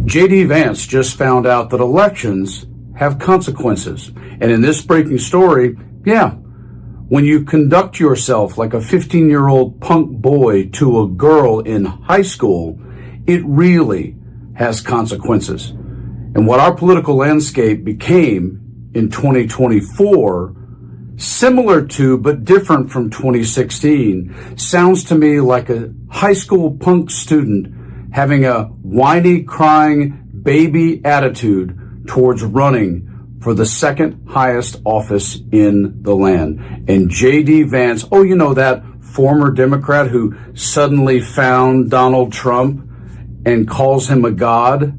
J.D. Vance just found out that elections have consequences. And in this breaking story, when you conduct yourself like a 15-year-old punk boy to a girl in high school, it really has consequences. And what our political landscape became in 2024, similar to but different from 2016, sounds to me like a high school punk student having a whiny, crying baby attitude towards running for the second highest office in the land. And J.D. Vance, that former Democrat who suddenly found Donald Trump and calls him a god.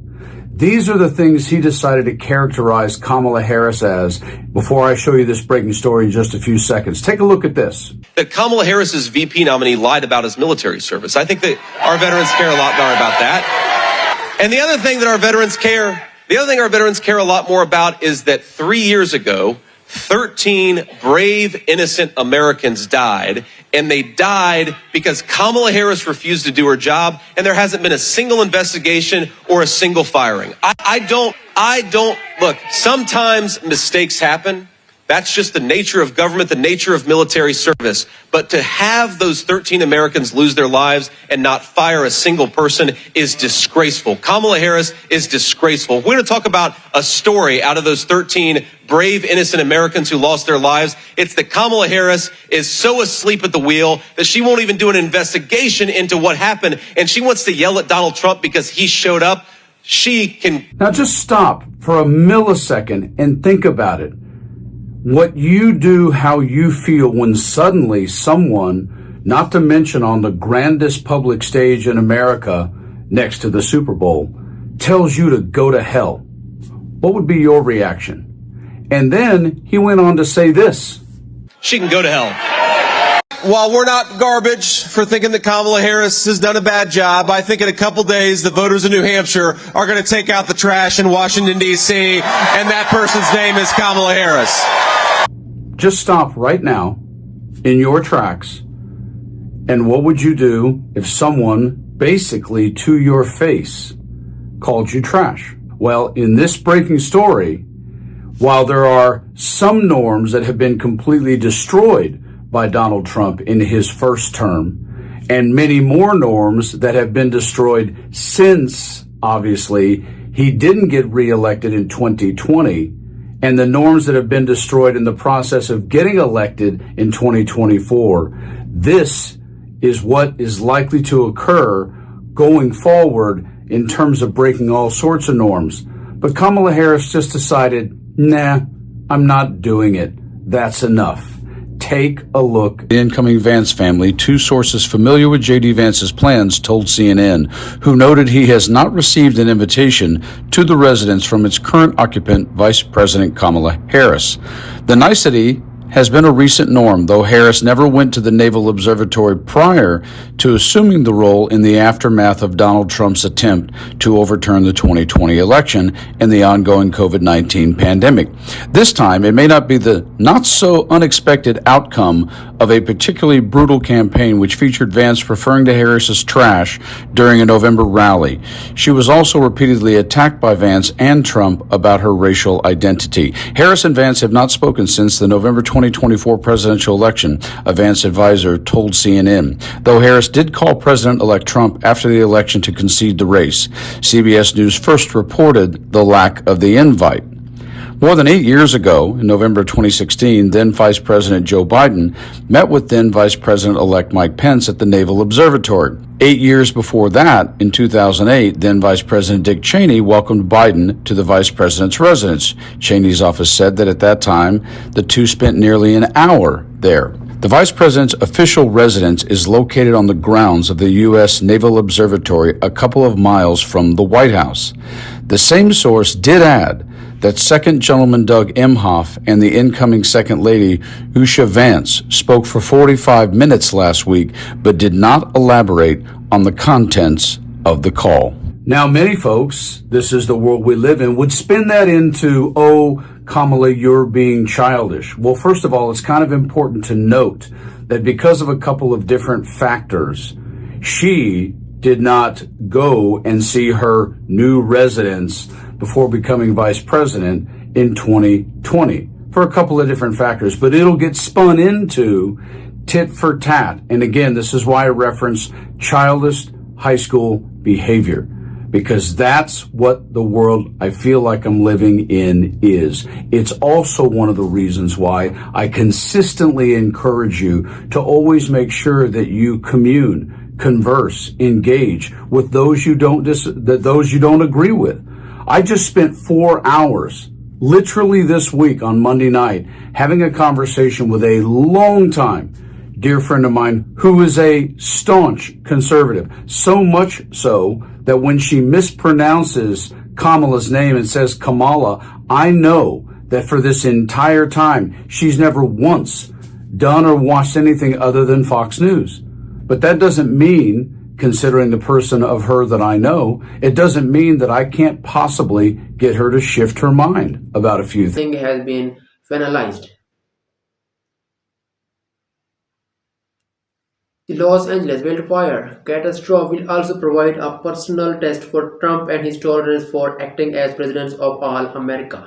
These are the things he decided to characterize Kamala Harris as. Before I show you this breaking story in just a few seconds, take a look at this. That Kamala Harris's VP nominee lied about his military service. I think that our veterans care a lot more about that. And the other thing our veterans care a lot more about is that 3 years ago, 13 brave, innocent Americans died, and they died because Kamala Harris refused to do her job, and there hasn't been a single investigation or a single firing. I don't, look, sometimes mistakes happen. That's just the nature of government, the nature of military service. But to have those 13 Americans lose their lives and not fire a single person is disgraceful. Kamala Harris is disgraceful. We're going to talk about a story out of those 13 brave, innocent Americans who lost their lives. It's that Kamala Harris is so asleep at the wheel that she won't even do an investigation into what happened. And she wants to yell at Donald Trump because he showed up. She can... Now just stop for a millisecond and think about it. What you do, how you feel when suddenly someone, not to mention on the grandest public stage in America next to the Super Bowl, tells you to go to hell. What would be your reaction? And then he went on to say this. She can go to hell. While we're not garbage for thinking that Kamala Harris has done a bad job, I think in a couple days the voters in New Hampshire are going to take out the trash in Washington, D.C., and that person's name is Kamala Harris. Just stop right now in your tracks. And what would you do if someone basically to your face called you trash? Well, in this breaking story, while there are some norms that have been completely destroyed by Donald Trump in his first term, and many more norms that have been destroyed since, obviously, he didn't get reelected in 2020, and the norms that have been destroyed in the process of getting elected in 2024. This is what is likely to occur going forward in terms of breaking all sorts of norms. But Kamala Harris just decided, nah, I'm not doing it. That's enough. Take a look. The incoming Vance family, two sources familiar with J.D. Vance's plans told CNN, who noted he has not received an invitation to the residence from its current occupant, Vice President Kamala Harris. The nicety has been a recent norm, though Harris never went to the Naval Observatory prior to assuming the role in the aftermath of Donald Trump's attempt to overturn the 2020 election and the ongoing COVID-19 pandemic. This time, it may not be the not-so-unexpected outcome of a particularly brutal campaign which featured Vance referring to Harris as trash during a November rally. She was also repeatedly attacked by Vance and Trump about her racial identity. Harris and Vance have not spoken since the November 2024 presidential election, a Vance advisor told CNN, though Harris did call President-elect Trump after the election to concede the race. CBS News first reported the lack of the invite. More than 8 years ago, in November 2016, then Vice President Joe Biden met with then Vice President-elect Mike Pence at the Naval Observatory. 8 years before that, in 2008, then Vice President Dick Cheney welcomed Biden to the Vice President's residence. Cheney's office said that at that time, the two spent nearly an hour there. The Vice President's official residence is located on the grounds of the U.S. Naval Observatory a couple of miles from the White House. The same source did add that Second Gentleman Doug Emhoff and the incoming Second Lady Usha Vance spoke for 45 minutes last week, but did not elaborate on the contents of the call. Now, many folks, this is the world we live in, would spin that into, oh, Kamala, you're being childish. Well, first of all, it's kind of important to note that because of a couple of different factors, she did not go and see her new residence before becoming vice president in 2020 for a couple of different factors, but it'll get spun into tit for tat. And again, this is why I reference childish high school behavior, because that's what the world I feel like I'm living in is. It's also one of the reasons why I consistently encourage you to always make sure that you commune, converse, engage with those you don't agree with. I just spent 4 hours literally this week on Monday night having a conversation with a longtime dear friend of mine who is a staunch conservative, so much so that when she mispronounces Kamala's name and says Kamala, I know that for this entire time she's never once done or watched anything other than Fox News. But that doesn't mean, considering the person of her that I know, it doesn't mean that I can't possibly get her to shift her mind about a few things. Has been finalized. The Los Angeles wildfire catastrophe will also provide a personal test for Trump and his tolerance for acting as president of all America.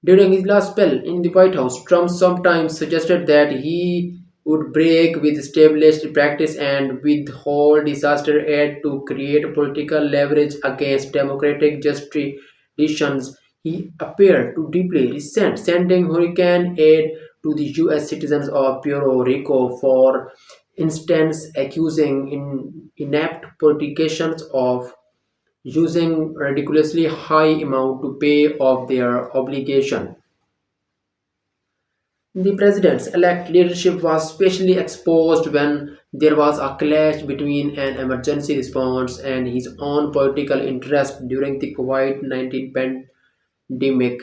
During his last spell in the White House, Trump sometimes suggested that he would break with established practice and withhold disaster aid to create political leverage against Democratic jurisdictions. He appeared to deeply resent sending hurricane aid to the U.S. citizens of Puerto Rico, for instance, accusing inept politicians of using ridiculously high amount to pay off their obligation. The president's-elect leadership was especially exposed when there was a clash between an emergency response and his own political interest during the COVID-19 pandemic.